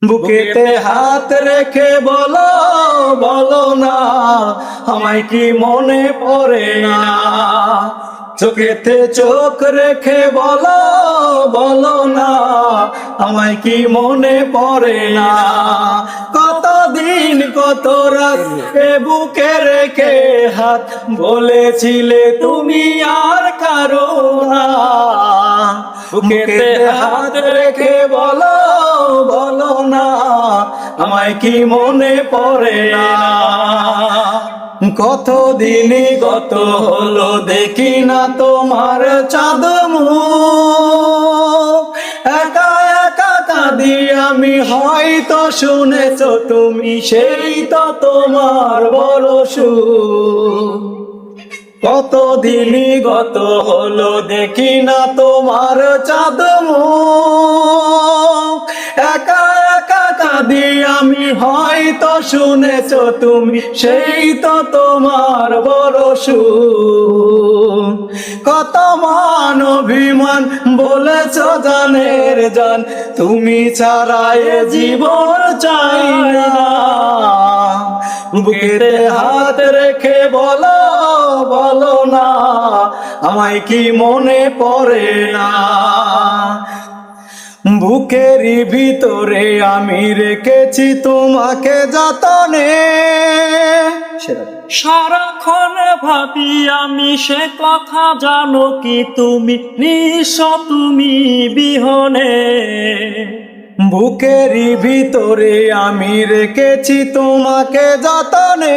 বুকেতে হাত রেখে বলো বলো না, আমায় কি মনে পড়ে না? চোখেতে চোখ রেখে বলো বলো না, আমায় কি মনে পড়ে না? কতদিন কত রাত এ বুকে রেখে হাত বলেছিলে তুমি আর কারো না। বুকেতে হাত রেখে বলো বলো না, আমায় কি মনে পড়ে না? কত দিনই কত হলো দেখি না তোমার চাঁদ মুখ, একা একা কাঁদি আমি, হয়তো শুনেছো তুমি, সেই তো তোমার বড় সুখ। কত দিনই গত হলো দেখি না তোমার চাঁদ মুখ, একা একা কাঁদি আমি, হয়তো শুনেছো তুমি, সেই তো তোমার বড় সুখ। কত মান অভিমান বলেছো জানের জান, তুমি ছাড়া এ জীবন চাই না। বুকেতে হাত রেখে বলো বলো না, আমায় কি মনে পড়ে না? বুকেরই ভিতরে আমি রেখেছি তোমাকে যতনে, সারাক্ষণ ভাবি আমি সে কথা, জানো কি তুমি নিঃস্ব তুমি বিহনে। বুকেরই ভিতরে আমি রেখেছি তোমাকে যতনে,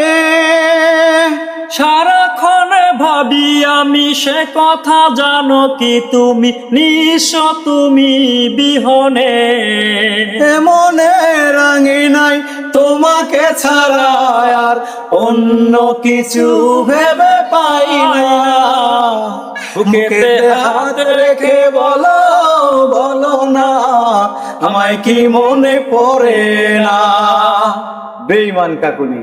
সারাক্ষণ ভাবি আমি সে কথা, জানো কি তুমি নিঃস্ব তুমি বিহনে। মনে রাঙি নাই তোমাকে ছাড়া আর অন্য কিছু ভেবে পাই না। বুকেতে হাত রেখে বলো বলো না, আমায় কি মনে পড়ে না? বেঈমান কাকুলি।